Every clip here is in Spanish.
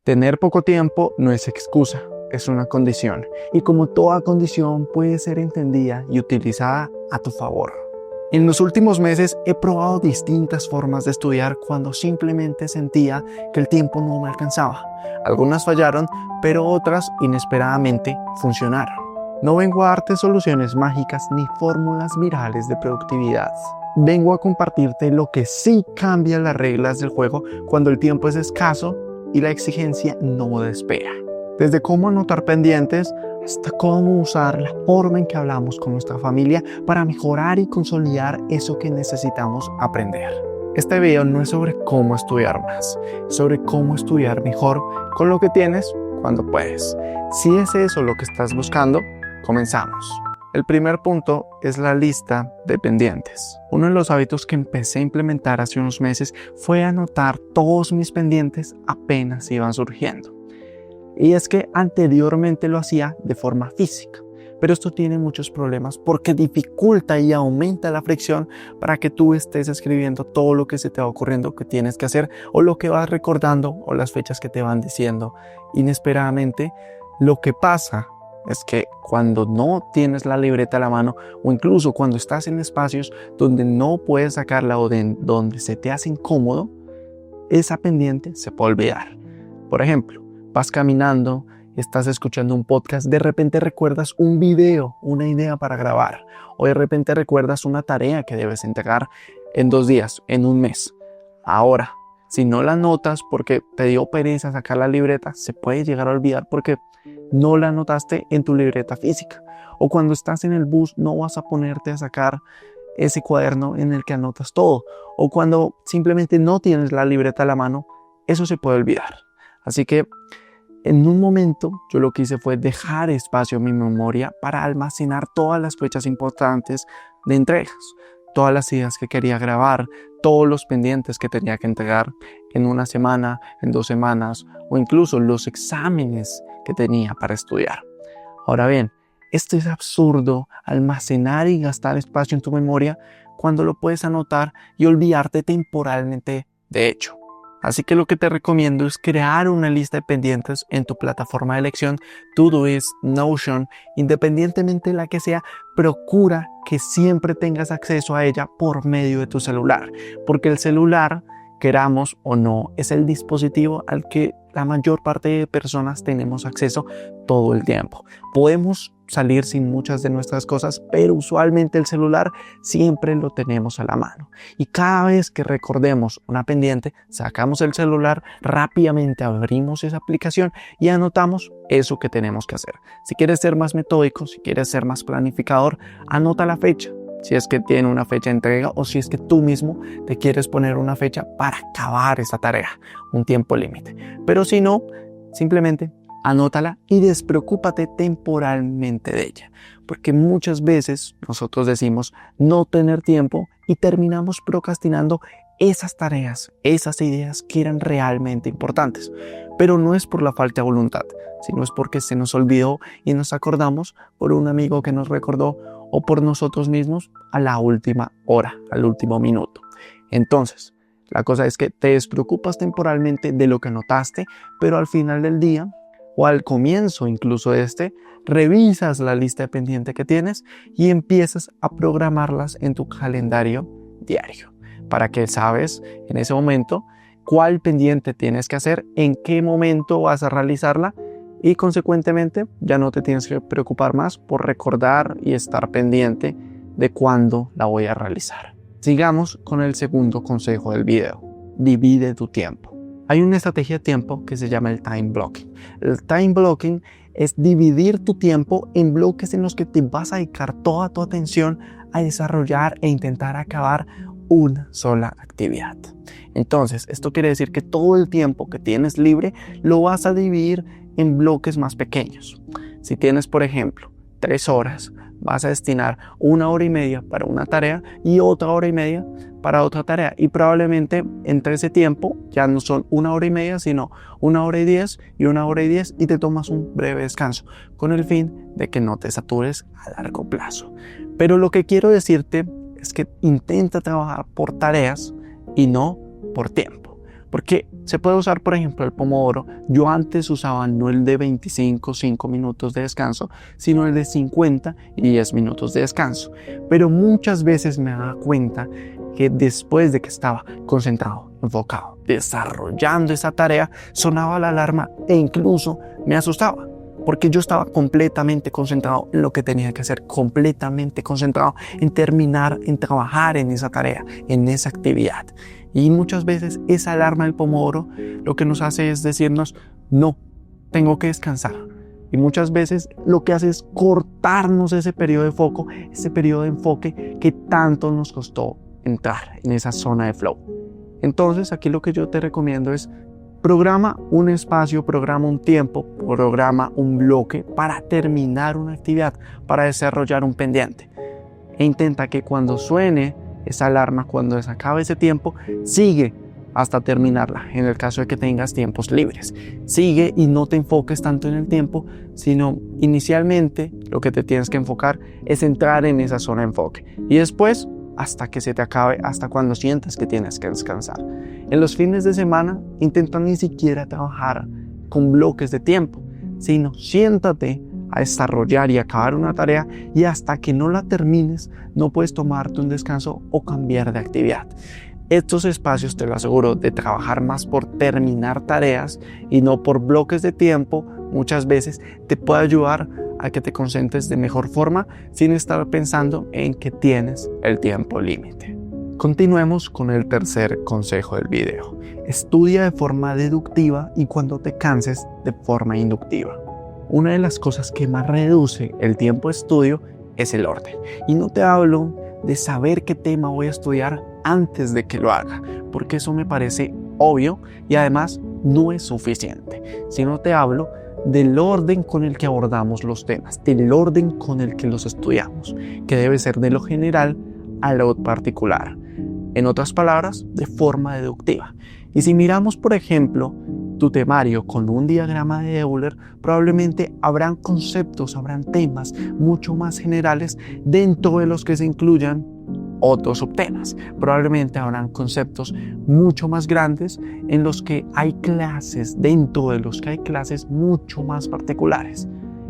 Tener poco tiempo no es excusa, es una condición. Y como toda condición puede ser entendida y utilizada a tu favor. En los últimos meses he probado distintas formas de estudiar cuando simplemente sentía que el tiempo no me alcanzaba. Algunas fallaron, pero otras inesperadamente funcionaron. No vengo a darte soluciones mágicas ni fórmulas virales de productividad. Vengo a compartirte lo que sí cambia las reglas del juego cuando el tiempo es escaso y la exigencia no despega. Desde cómo anotar pendientes hasta cómo usar la forma en que hablamos con nuestra familia para mejorar y consolidar eso que necesitamos aprender. Este video no es sobre cómo estudiar más, es sobre cómo estudiar mejor con lo que tienes cuando puedes. Si es eso lo que estás buscando, comenzamos. El primer punto es la lista de pendientes. Uno de los hábitos que empecé a implementar hace unos meses fue anotar todos mis pendientes apenas iban surgiendo. Y es que anteriormente lo hacía de forma física, pero esto tiene muchos problemas porque dificulta y aumenta la fricción para que tú estés escribiendo todo lo que se te va ocurriendo que tienes que hacer o lo que vas recordando o las fechas que te van diciendo inesperadamente. Lo que pasa es que cuando no tienes la libreta a la mano o incluso cuando estás en espacios donde no puedes sacarla o donde se te hace incómodo, esa pendiente se puede olvidar. Por ejemplo, vas caminando, estás escuchando un podcast, de repente recuerdas un video, una idea para grabar, o de repente recuerdas una tarea que debes entregar en 2 días, en un mes. Ahora, si no la anotas porque te dio pereza sacar la libreta, se puede llegar a olvidar porque no la anotaste en tu libreta física. O cuando estás en el bus no vas a ponerte a sacar ese cuaderno en el que anotas todo. O cuando simplemente no tienes la libreta a la mano, eso se puede olvidar. Así que en un momento yo lo que hice fue dejar espacio en mi memoria para almacenar todas las fechas importantes de entregas, todas las ideas que quería grabar, todos los pendientes que tenía que entregar en una semana, en 2 semanas o incluso los exámenes que tenía para estudiar. Ahora bien, esto es absurdo, almacenar y gastar espacio en tu memoria cuando lo puedes anotar y olvidarte temporalmente de hecho. Así que lo que te recomiendo es crear una lista de pendientes en tu plataforma de elección, Todoist, Notion, independientemente de la que sea, procura que siempre tengas acceso a ella por medio de tu celular, porque el celular, queramos o no, es el dispositivo al que la mayor parte de personas tenemos acceso todo el tiempo. Podemos salir sin muchas de nuestras cosas, pero usualmente el celular siempre lo tenemos a la mano. Y cada vez que recordemos una pendiente, sacamos el celular, rápidamente abrimos esa aplicación y anotamos eso que tenemos que hacer. Si quieres ser más metódico, si quieres ser más planificador, anota la fecha. Si es que tiene una fecha de entrega o si es que tú mismo te quieres poner una fecha para acabar esa tarea, un tiempo límite. Pero si no, simplemente anótala y despreocúpate temporalmente de ella. Porque muchas veces nosotros decimos no tener tiempo y terminamos procrastinando esas tareas, esas ideas que eran realmente importantes. Pero no es por la falta de voluntad, sino es porque se nos olvidó y nos acordamos por un amigo que nos recordó o por nosotros mismos a la última hora, al último minuto. Entonces, la cosa es que te despreocupas temporalmente de lo que anotaste, pero al final del día o al comienzo incluso revisas la lista de pendiente que tienes y empiezas a programarlas en tu calendario diario para que sabes en ese momento cuál pendiente tienes que hacer, en qué momento vas a realizarla y consecuentemente ya no te tienes que preocupar más por recordar y estar pendiente de cuándo la voy a realizar. Sigamos con el segundo consejo del video. Divide tu tiempo. Hay una estrategia de tiempo que se llama el time blocking. El time blocking es dividir tu tiempo en bloques en los que te vas a dedicar toda tu atención a desarrollar e intentar acabar una sola actividad. Entonces, esto quiere decir que todo el tiempo que tienes libre lo vas a dividir en bloques más pequeños. Si tienes, por ejemplo, 3 horas, vas a destinar 1 hora y media para una tarea y otra hora y media para otra tarea. Y probablemente entre ese tiempo ya no son 1 hora y media, sino 1 hora y 10 y 1 hora y 10 y te tomas un breve descanso con el fin de que no te satures a largo plazo. Pero lo que quiero decirte es que intenta trabajar por tareas y no por tiempo. Porque se puede usar, por ejemplo, el Pomodoro. Yo antes usaba no el de 25, 5 minutos de descanso, sino el de 50 y 10 minutos de descanso. Pero muchas veces me daba cuenta que después de que estaba concentrado, enfocado, desarrollando esa tarea, sonaba la alarma e incluso me asustaba. Porque yo estaba completamente concentrado en lo que tenía que hacer, completamente concentrado en terminar, en trabajar en esa tarea, en esa actividad. Y muchas veces esa alarma del Pomodoro lo que nos hace es decirnos, no, tengo que descansar. Y muchas veces lo que hace es cortarnos ese periodo de foco, ese periodo de enfoque que tanto nos costó entrar en esa zona de flow. Entonces aquí lo que yo te recomiendo es programa un espacio, programa un tiempo, programa un bloque para terminar una actividad, para desarrollar un pendiente. E intenta que cuando suene esa alarma, cuando se acabe ese tiempo, sigue hasta terminarla, en el caso de que tengas tiempos libres. Sigue y no te enfoques tanto en el tiempo, sino inicialmente lo que te tienes que enfocar es entrar en esa zona de enfoque. Y después, hasta que se te acabe, hasta cuando sientas que tienes que descansar. En los fines de semana, intenta ni siquiera trabajar con bloques de tiempo, sino siéntate a desarrollar y acabar una tarea y hasta que no la termines, no puedes tomarte un descanso o cambiar de actividad. Estos espacios, te lo aseguro, de trabajar más por terminar tareas y no por bloques de tiempo, muchas veces te puede ayudar a que te concentres de mejor forma sin estar pensando en que tienes el tiempo límite. Continuemos con el tercer consejo del video. Estudia de forma deductiva y cuando te canses de forma inductiva. Una de las cosas que más reduce el tiempo de estudio es el orden. Y no te hablo de saber qué tema voy a estudiar antes de que lo haga, porque eso me parece obvio y además no es suficiente. Sino te hablo del orden con el que abordamos los temas, del orden con el que los estudiamos, que debe ser de lo general a lo particular. En otras palabras, de forma deductiva. Y si miramos, por ejemplo, tu temario con un diagrama de Euler, probablemente habrán conceptos, habrán temas mucho más generales dentro de los que se incluyan otros subtemas. Probablemente habrán conceptos mucho más grandes en los que hay clases, dentro de los que hay clases mucho más particulares.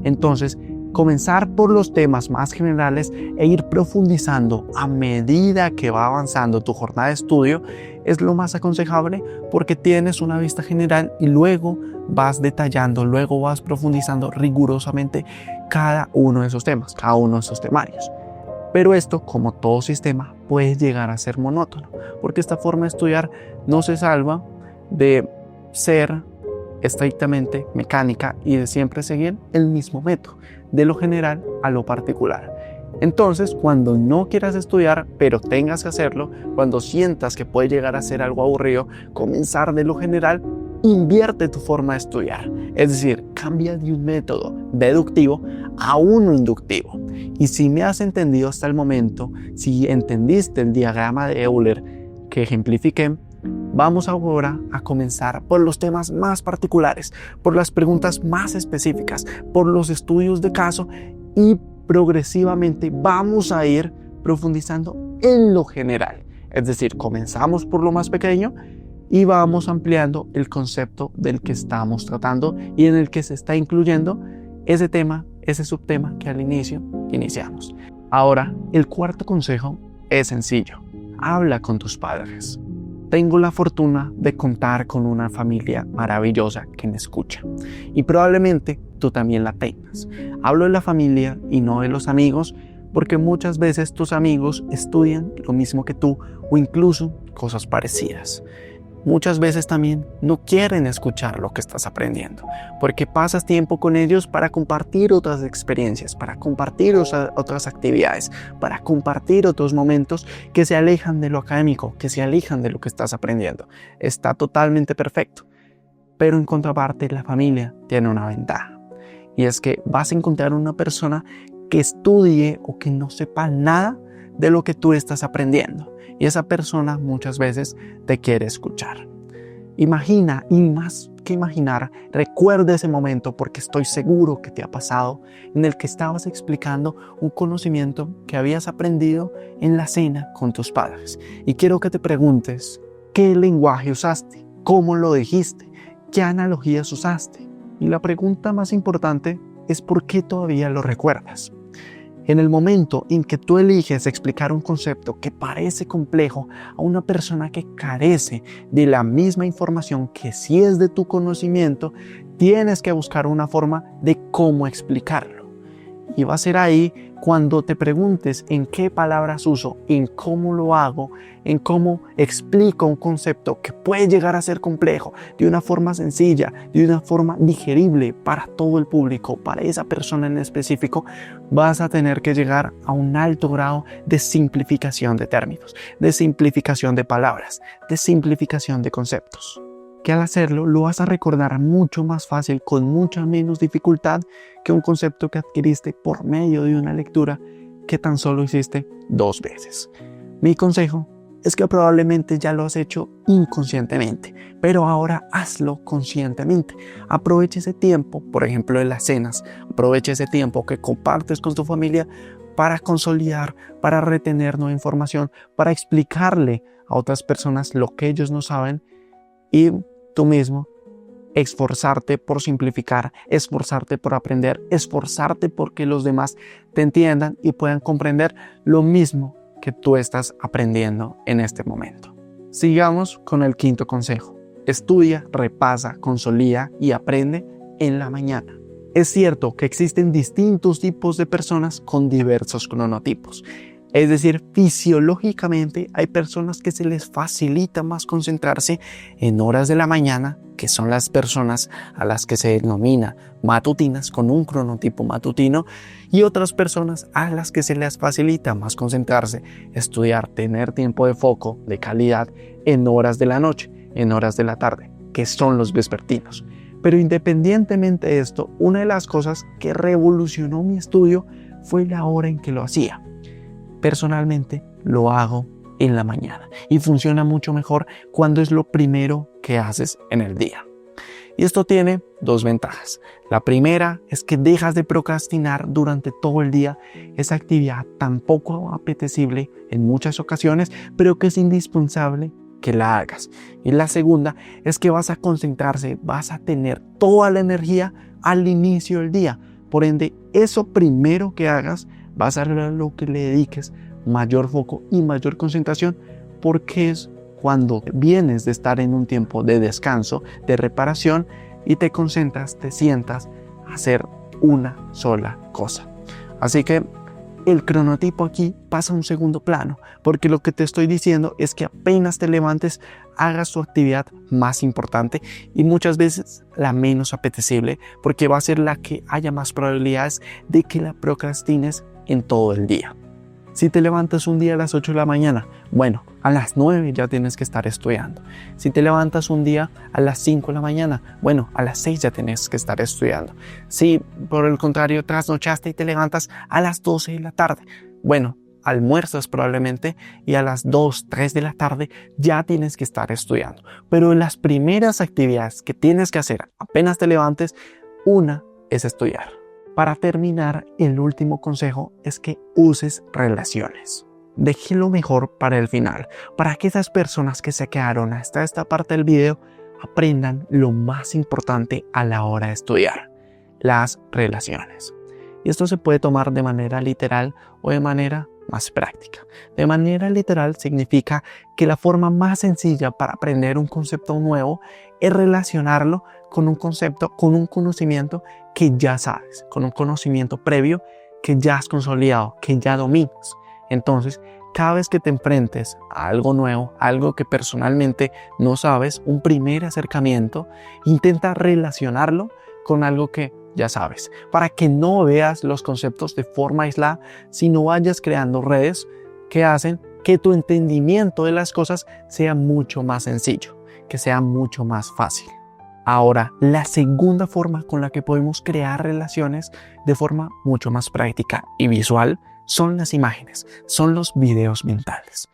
Entonces, comenzar por los temas más generales e ir profundizando a medida que va avanzando tu jornada de estudio es lo más aconsejable porque tienes una vista general y luego vas detallando, luego vas profundizando rigurosamente cada uno de esos temas, cada uno de esos temarios. Pero esto, como todo sistema, puede llegar a ser monótono porque esta forma de estudiar no se salva de ser estrictamente mecánica y de siempre seguir el mismo método, de lo general a lo particular. Entonces, cuando no quieras estudiar, pero tengas que hacerlo, cuando sientas que puede llegar a ser algo aburrido, comenzar de lo general, invierte tu forma de estudiar. Es decir, cambia de un método deductivo a uno inductivo. Y si me has entendido hasta el momento, si entendiste el diagrama de Euler que ejemplifiqué, vamos ahora a comenzar por los temas más particulares, por las preguntas más específicas, por los estudios de caso y progresivamente vamos a ir profundizando en lo general. Es decir, comenzamos por lo más pequeño y vamos ampliando el concepto del que estamos tratando y en el que se está incluyendo ese tema, ese subtema que al inicio iniciamos. Ahora, el cuarto consejo es sencillo. Habla con tus padres. Tengo la fortuna de contar con una familia maravillosa que me escucha y probablemente tú también la tengas. Hablo de la familia y no de los amigos porque muchas veces tus amigos estudian lo mismo que tú o incluso cosas parecidas. Muchas veces también no quieren escuchar lo que estás aprendiendo porque pasas tiempo con ellos para compartir otras experiencias, para compartir otras actividades, para compartir otros momentos que se alejan de lo académico, que se alejan de lo que estás aprendiendo. Está totalmente perfecto. Pero en contraparte, la familia tiene una ventaja y es que vas a encontrar una persona que estudie o que no sepa nada de lo que tú estás aprendiendo. Y esa persona muchas veces te quiere escuchar. Imagina, y más que imaginar, recuerda ese momento porque estoy seguro que te ha pasado en el que estabas explicando un conocimiento que habías aprendido en la cena con tus padres. Y quiero que te preguntes, ¿qué lenguaje usaste? cómo lo dijiste, qué analogías usaste. Y la pregunta más importante es ¿por qué todavía lo recuerdas? En el momento en que tú eliges explicar un concepto que parece complejo a una persona que carece de la misma información que sí es de tu conocimiento, tienes que buscar una forma de cómo explicarlo. Y va a ser ahí cuando te preguntes en qué palabras uso, en cómo lo hago, en cómo explico un concepto que puede llegar a ser complejo, de una forma sencilla, de una forma digerible para todo el público, para esa persona en específico, vas a tener que llegar a un alto grado de simplificación de términos, de simplificación de palabras, de simplificación de conceptos. Que al hacerlo lo vas a recordar mucho más fácil, con mucha menos dificultad que un concepto que adquiriste por medio de una lectura que tan solo hiciste 2 veces. Mi consejo es que probablemente ya lo has hecho inconscientemente, pero ahora hazlo conscientemente. Aprovecha ese tiempo, por ejemplo en las cenas, aprovecha ese tiempo que compartes con tu familia para consolidar, para retener nueva información, para explicarle a otras personas lo que ellos no saben y tú mismo esforzarte por simplificar, esforzarte por aprender, esforzarte porque los demás te entiendan y puedan comprender lo mismo que tú estás aprendiendo en este momento. Sigamos con el 5º consejo. Estudia, repasa, consolida y aprende en la mañana. Es cierto que existen distintos tipos de personas con diversos cronotipos. Es decir, fisiológicamente hay personas que se les facilita más concentrarse en horas de la mañana, que son las personas a las que se denomina matutinas, con un cronotipo matutino, y otras personas a las que se les facilita más concentrarse, estudiar, tener tiempo de foco de calidad en horas de la noche, en horas de la tarde, que son los vespertinos. Pero independientemente de esto, una de las cosas que revolucionó mi estudio fue la hora en que lo hacía. Personalmente lo hago en la mañana y funciona mucho mejor cuando es lo primero que haces en el día. Y esto tiene 2 ventajas. La primera es que dejas de procrastinar durante todo el día esa actividad tan poco apetecible en muchas ocasiones, pero que es indispensable que la hagas. Y la segunda es que vas a concentrarse, vas a tener toda la energía al inicio del día. Por ende, eso primero que hagas va a ser lo que le dediques mayor foco y mayor concentración, porque es cuando vienes de estar en un tiempo de descanso, de reparación, y te concentras, te sientas a hacer una sola cosa. Así que el cronotipo aquí pasa a un segundo plano, porque lo que te estoy diciendo es que apenas te levantes, hagas tu actividad más importante y muchas veces la menos apetecible, porque va a ser la que haya más probabilidades de que la procrastines en todo el día. Si te levantas un día a las 8 de la mañana, bueno, a las 9 ya tienes que estar estudiando. Si te levantas un día a las 5 de la mañana, bueno, a las 6 ya tienes que estar estudiando. Si por el contrario trasnochaste y te levantas a las 12 de la tarde, bueno, almuerzas probablemente y a las 2, 3 de la tarde ya tienes que estar estudiando. Pero las primeras actividades que tienes que hacer apenas te levantes, una es estudiar. Para terminar, el último consejo es que uses relaciones. Dejé lo mejor para el final, para que esas personas que se quedaron hasta esta parte del video aprendan lo más importante a la hora de estudiar, las relaciones. Y esto se puede tomar de manera literal o de manera más práctica. De manera literal significa que la forma más sencilla para aprender un concepto nuevo es relacionarlo con un concepto, con un conocimiento que ya sabes, con un conocimiento previo que ya has consolidado, que ya dominas. Entonces, cada vez que te enfrentes a algo nuevo, algo que personalmente no sabes, un primer acercamiento, intenta relacionarlo con algo que ya sabes, para que no veas los conceptos de forma aislada, sino vayas creando redes que hacen que tu entendimiento de las cosas sea mucho más sencillo, que sea mucho más fácil. Ahora, la segunda forma con la que podemos crear relaciones de forma mucho más práctica y visual son las imágenes, son los videos mentales.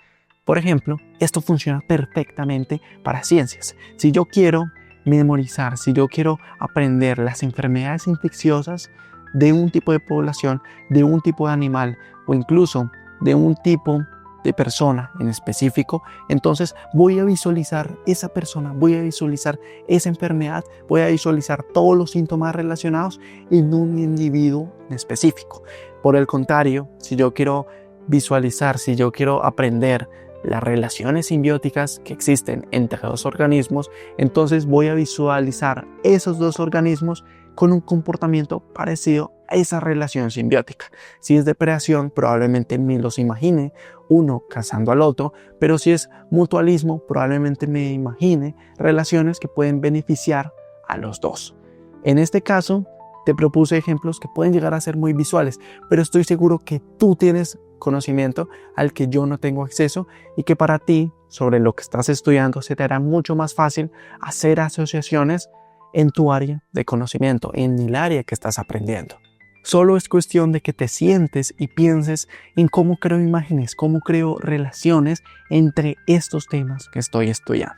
Por ejemplo, esto funciona perfectamente para ciencias. Si yo quiero memorizar, si yo quiero aprender las enfermedades infecciosas de un tipo de población, de un tipo de animal o incluso de un tipo de persona en específico, entonces voy a visualizar esa persona, voy a visualizar esa enfermedad, voy a visualizar todos los síntomas relacionados en un individuo en específico. Por el contrario, si yo quiero visualizar, si yo quiero aprender las relaciones simbióticas que existen entre dos organismos, entonces voy a visualizar esos dos organismos con un comportamiento parecido a esa relación simbiótica. Si es depredación, probablemente me los imagine uno cazando al otro, pero si es mutualismo, probablemente me imagine relaciones que pueden beneficiar a los dos. En este caso, te propuse ejemplos que pueden llegar a ser muy visuales, pero estoy seguro que tú tienes conocimiento al que yo no tengo acceso y que para ti, sobre lo que estás estudiando, se te hará mucho más fácil hacer asociaciones en tu área de conocimiento, en el área que estás aprendiendo. Solo es cuestión de que te sientes y pienses en cómo creo imágenes, cómo creo relaciones entre estos temas que estoy estudiando.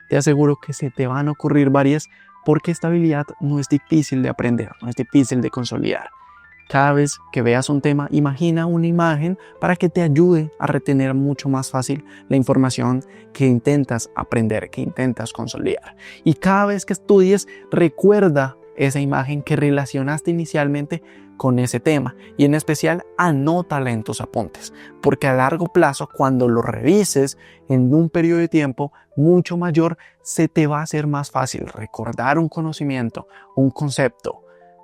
Te aseguro que se te van a ocurrir varias, porque esta habilidad no es difícil de aprender, no es difícil de consolidar. Cada vez que veas un tema, imagina una imagen para que te ayude a retener mucho más fácil la información que intentas aprender, que intentas consolidar. Y cada vez que estudies, recuerda esa imagen que relacionaste inicialmente con ese tema, y en especial anótala en tus apuntes, porque a largo plazo, cuando lo revises en un periodo de tiempo mucho mayor, se te va a hacer más fácil recordar un conocimiento, un concepto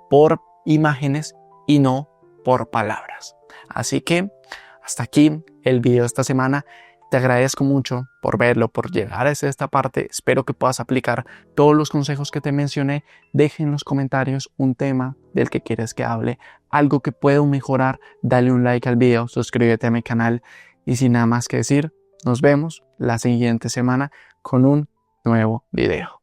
por imágenes y no por palabras. Así que hasta aquí el video de esta semana. Te agradezco mucho por verlo, por llegar a esta parte. Espero que puedas aplicar todos los consejos que te mencioné. Deja en los comentarios un tema del que quieres que hable, algo que puedo mejorar. Dale un like al video, suscríbete a mi canal y sin nada más que decir, nos vemos la siguiente semana con un nuevo video.